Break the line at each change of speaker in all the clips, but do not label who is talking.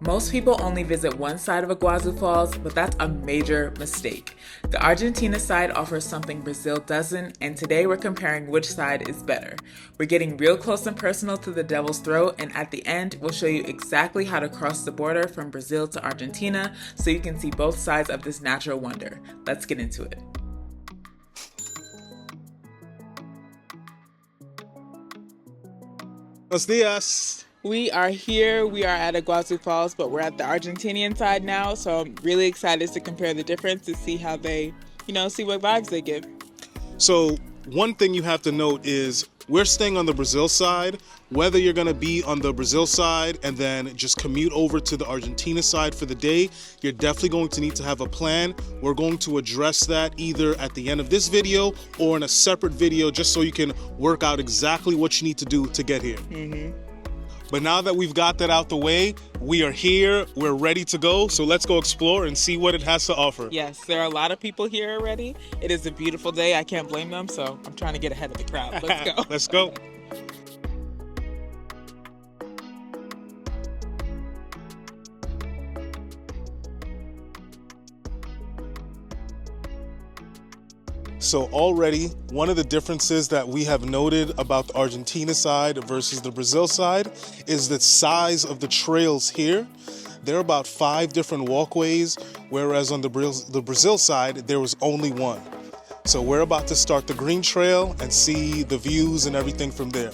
Most people only visit one side of Iguazu Falls, but that's a major mistake. The Argentina side offers something Brazil doesn't, and today we're comparing which side is better. We're getting real close and personal to the Devil's Throat, and at the end, we'll show you exactly how to cross the border from Brazil to Argentina so you can see both sides of this natural wonder. Let's get into it.
Buenos dias.
We are here. We are at Iguazu Falls, but we're at the Argentinian side now. So I'm really excited to compare the difference to see how they, see what vibes they give.
So one thing you have to note is we're staying on the Brazil side. Whether you're going to be on the Brazil side and then just commute over to the Argentina side for the day, you're definitely going to need to have a plan. We're going to address that either at the end of this video or in a separate video just so you can work out exactly what you need to do to get here. But now that we've got that out the way, we are here, we're ready to go, so let's go explore and see what it has to offer.
Yes, there are a lot of people here already. It is a beautiful day, I can't blame them, so I'm trying to get ahead of the crowd. Let's go.
Let's go. So already, one of the differences that we have noted about the Argentina side versus the Brazil side is the size of the trails here. There are about 5 different walkways, whereas on the Brazil side, there was only one. So we're about to start the green trail and see the views and everything from there.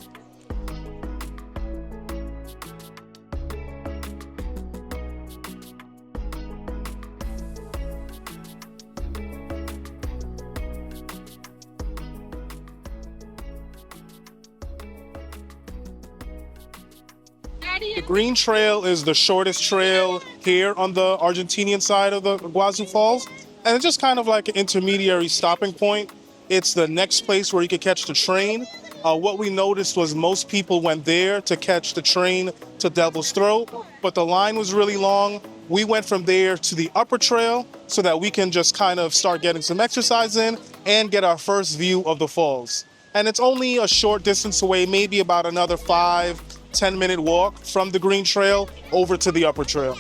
The green trail is the shortest trail here on the Argentinian side of the Iguazu Falls, and it's just kind of like an intermediary stopping point. It's the next place where you could catch the train. What we noticed was most people went there to catch the train to Devil's Throat, but the line was really long. We went from there to the upper trail so that we can just kind of start getting some exercise in and get our first view of the falls. And it's only a short distance away, maybe about another 5-10-minute walk from the green trail over to the upper trail.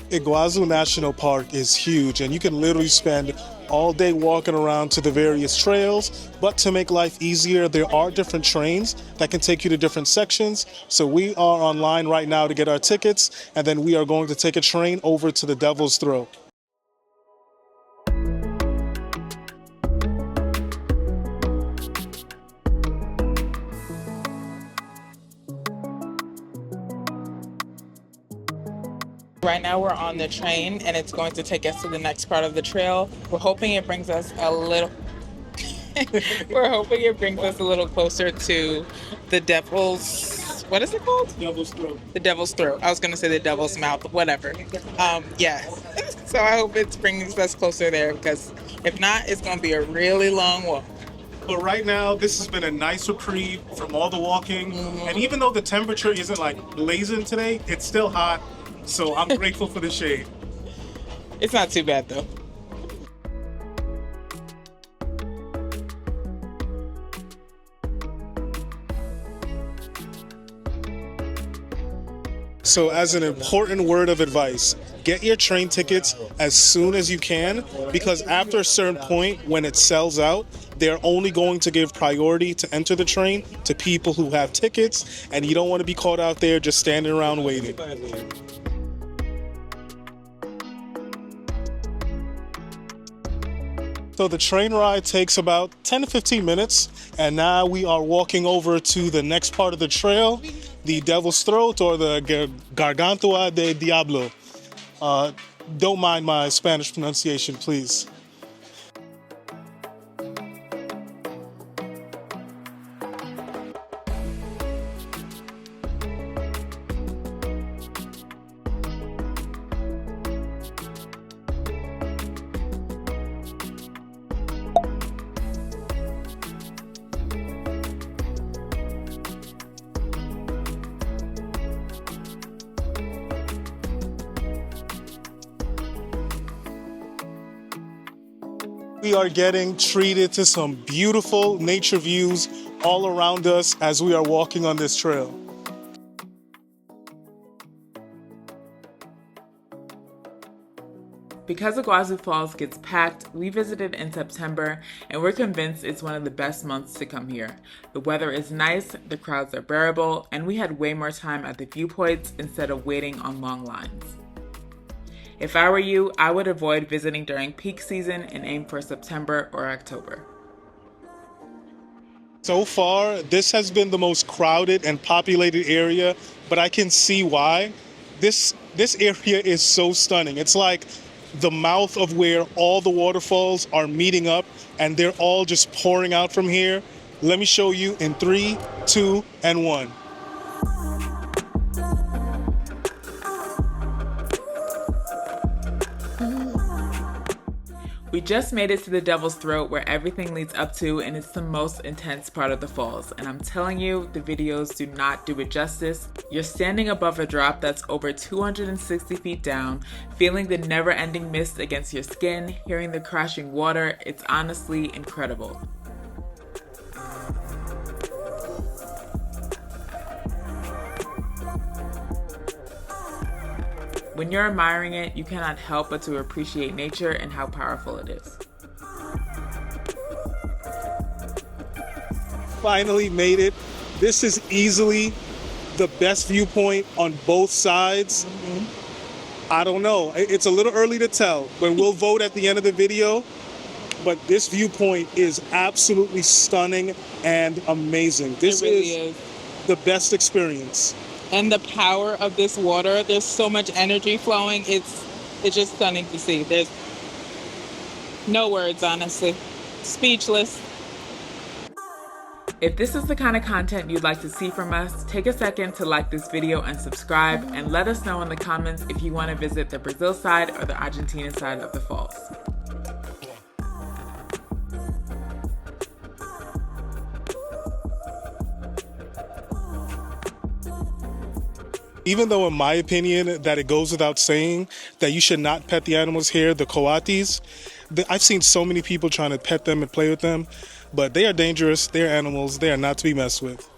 Iguazu National Park is huge, and you can literally spend all day walking around to the various trails. But to make life easier, there are different trains that can take you to different sections. So we are online right now to get our tickets, and then we are going to take a train over to the Devil's Throat.
Right now we're on the train and it's going to take us to the next part of the trail. We're hoping it brings us a little closer to the Devil's, what is it called?
Devil's Throat.
The Devil's Throat. I was going to say the Devil's Mouth, whatever. Yeah. So I hope it brings us closer there, because if not, it's going to be a really long walk.
But right now, this has been a nice reprieve from all the walking. And even though the temperature isn't like blazing today, it's still hot. So I'm grateful for the shade.
It's not too bad though.
So as an important word of advice, get your train tickets as soon as you can, because after a certain point when it sells out, they're only going to give priority to enter the train to people who have tickets, and you don't want to be caught out there just standing around waiting. So the train ride takes about 10 to 15 minutes, and now we are walking over to the next part of the trail, the Devil's Throat, or the Garganta de Diablo. Don't mind my Spanish pronunciation, please. We are getting treated to some beautiful nature views all around us as we are walking on this trail.
Because Iguazu Falls gets packed, we visited in September and we're convinced it's one of the best months to come here. The weather is nice, the crowds are bearable, and we had way more time at the viewpoints instead of waiting on long lines. If I were you, I would avoid visiting during peak season and aim for September or October.
So far, this has been the most crowded and populated area, but I can see why. This area is so stunning. It's like the mouth of where all the waterfalls are meeting up, and they're all just pouring out from here. Let me show you in 3, 2, and 1.
We just made it to the Devil's Throat where everything leads up to, and it's the most intense part of the falls. And I'm telling you, the videos do not do it justice. You're standing above a drop that's over 260 feet down, feeling the never-ending mist against your skin, hearing the crashing water. It's honestly incredible. When you're admiring it, you cannot help but to appreciate nature and how powerful it is.
Finally made it. This is easily the best viewpoint on both sides. I don't know. It's a little early to tell, but we'll vote at the end of the video. But this viewpoint is absolutely stunning and amazing. This
really is
the best experience.
And the power of this water, there's so much energy flowing. It's just stunning to see. There's no words, honestly. Speechless.
If this is the kind of content you'd like to see from us, take a second to like this video and subscribe, and let us know in the comments if you want to visit the Brazil side or the Argentina side of the falls.
Even though in my opinion that it goes without saying that you should not pet the animals here, the coatis, I've seen so many people trying to pet them and play with them, but they are dangerous, they're animals, they are not to be messed with.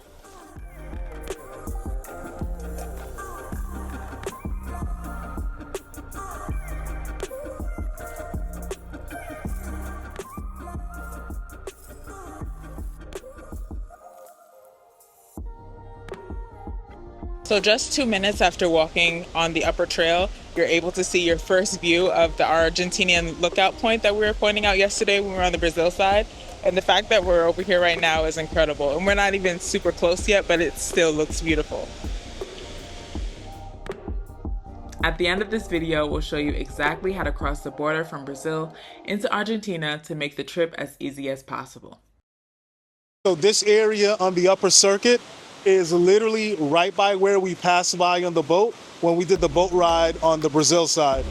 So just 2 minutes after walking on the upper trail, you're able to see your first view of the Argentinian lookout point that we were pointing out yesterday when we were on the Brazil side. And the fact that we're over here right now is incredible. And we're not even super close yet, but it still looks beautiful.
At the end of this video, we'll show you exactly how to cross the border from Brazil into Argentina to make the trip as easy as possible.
So this area on the upper circuit is literally right by where we passed by on the boat when we did the boat ride on the Brazil side.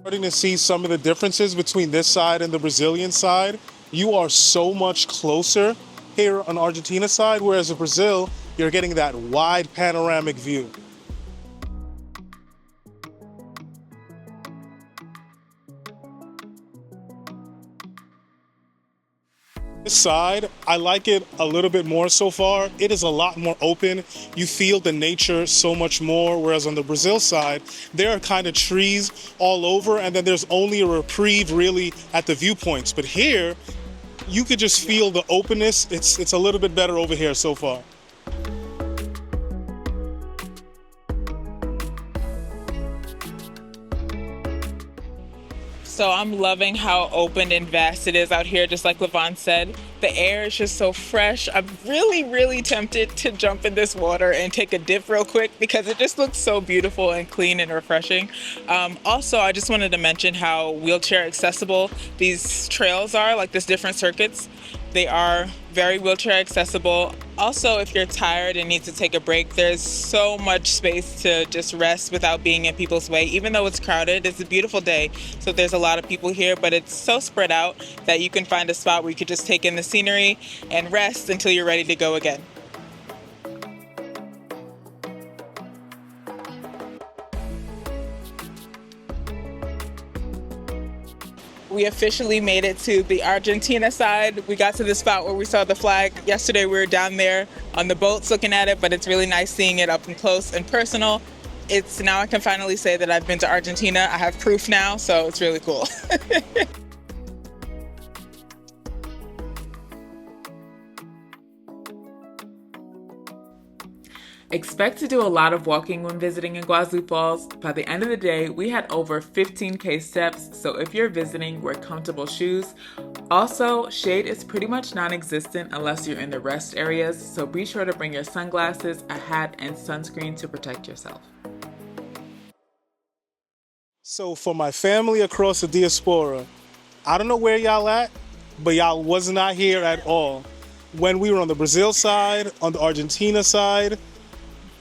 Starting to see some of the differences between this side and the Brazilian side. You are so much closer here on Argentina side, whereas in Brazil, you're getting that wide panoramic view. This side, I like it a little bit more so far. It is a lot more open. You feel the nature so much more, whereas on the Brazil side, there are kind of trees all over, and then there's only a reprieve really at the viewpoints. But here, you could just feel the openness. It's a little bit better over here so far.
So I'm loving how open and vast it is out here, just like Levon said. The air is just so fresh. I'm really, really tempted to jump in this water and take a dip real quick because it just looks so beautiful and clean and refreshing. Also, I just wanted to mention how wheelchair accessible these trails are, like these different circuits. They are very wheelchair accessible. Also, if you're tired and need to take a break, there's so much space to just rest without being in people's way. Even though it's crowded, it's a beautiful day, so there's a lot of people here, but it's so spread out that you can find a spot where you could just take in the scenery and rest until you're ready to go again. We officially made it to the Argentina side. We got to the spot where we saw the flag. Yesterday we were down there on the boats looking at it, but it's really nice seeing it up and close and personal. It's now I can finally say that I've been to Argentina. I have proof now, so it's really cool.
Expect to do a lot of walking when visiting Iguazu Falls. By the end of the day, we had over 15K steps, so if you're visiting, wear comfortable shoes. Also, shade is pretty much non-existent unless you're in the rest areas, so be sure to bring your sunglasses, a hat, and sunscreen to protect yourself.
So for my family across the diaspora, I don't know where y'all at, but y'all was not here at all. When we were on the Brazil side, on the Argentina side,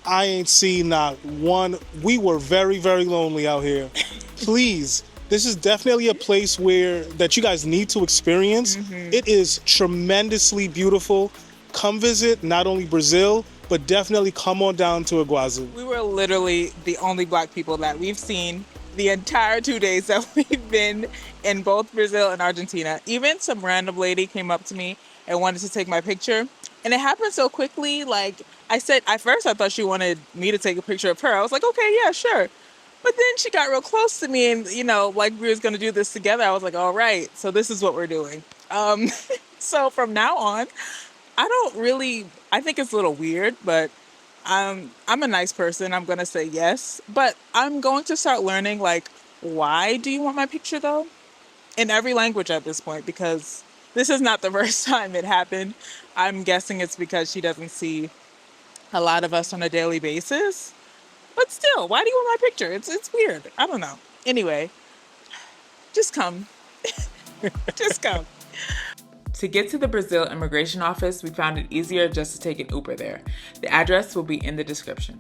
I ain't seen not one. We were very, very lonely out here. Please, this is definitely a place that you guys need to experience. It is tremendously beautiful. Come visit not only Brazil, but definitely come on down to Iguazu.
We were literally the only Black people that we've seen the entire 2 days that we've been in both Brazil and Argentina. Even some random lady came up to me and wanted to take my picture. And it happened so quickly. Like I said, at first I thought she wanted me to take a picture of her. I was like, okay, yeah, sure. But then she got real close to me and, like we was going to do this together. I was like, all right, so this is what we're doing. So from now on, I think it's a little weird, but I'm a nice person. I'm going to say yes. But I'm going to start learning, like, why do you want my picture, though? In every language at this point, because this is not the first time it happened. I'm guessing it's because she doesn't see a lot of us on a daily basis. But still, why do you want my picture? It's weird. I don't know. Anyway, just come. Just come.
To get to the Brazil immigration office, we found it easier just to take an Uber there. The address will be in the description.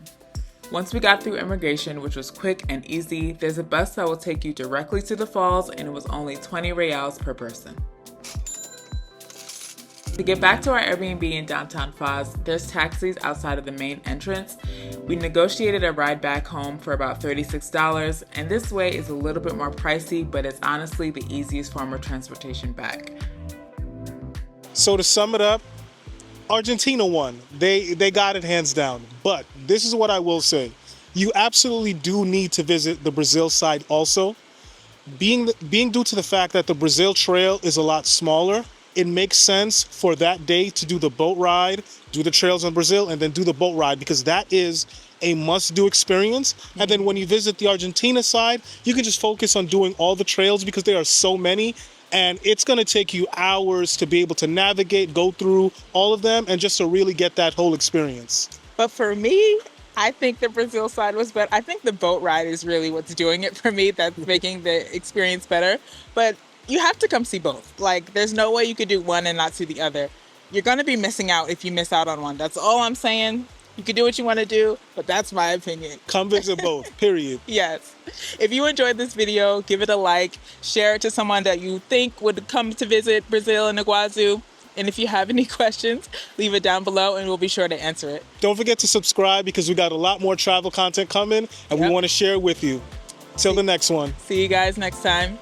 Once we got through immigration, which was quick and easy, there's a bus that will take you directly to the falls, and it was only 20 reals per person. To get back to our Airbnb in downtown Foz, there's taxis outside of the main entrance. We negotiated a ride back home for about $36, and this way is a little bit more pricey, but it's honestly the easiest form of transportation back.
So to sum it up, Argentina won. They got it hands down. But this is what I will say. You absolutely do need to visit the Brazil side also. Being due to the fact that the Brazil trail is a lot smaller, it makes sense for that day to do the boat ride, do the trails in Brazil, and then do the boat ride because that is a must-do experience. And then when you visit the Argentina side, you can just focus on doing all the trails because there are so many. And it's going to take you hours to be able to navigate, go through all of them, and just to really get that whole experience.
But for me, I think the Brazil side was better. I think the boat ride is really what's doing it for me. That's making the experience better. But you have to come see both. Like, there's no way you could do one and not see the other. You're going to be missing out if you miss out on one. That's all I'm saying. You can do what you want to do, but that's my opinion.
Come visit both, period.
Yes. If you enjoyed this video, give it a like, share it to someone that you think would come to visit Brazil and Iguazu. And if you have any questions, leave it down below and we'll be sure to answer it.
Don't forget to subscribe because we got a lot more travel content coming and we want to share it with you. Till the next one.
See you guys next time.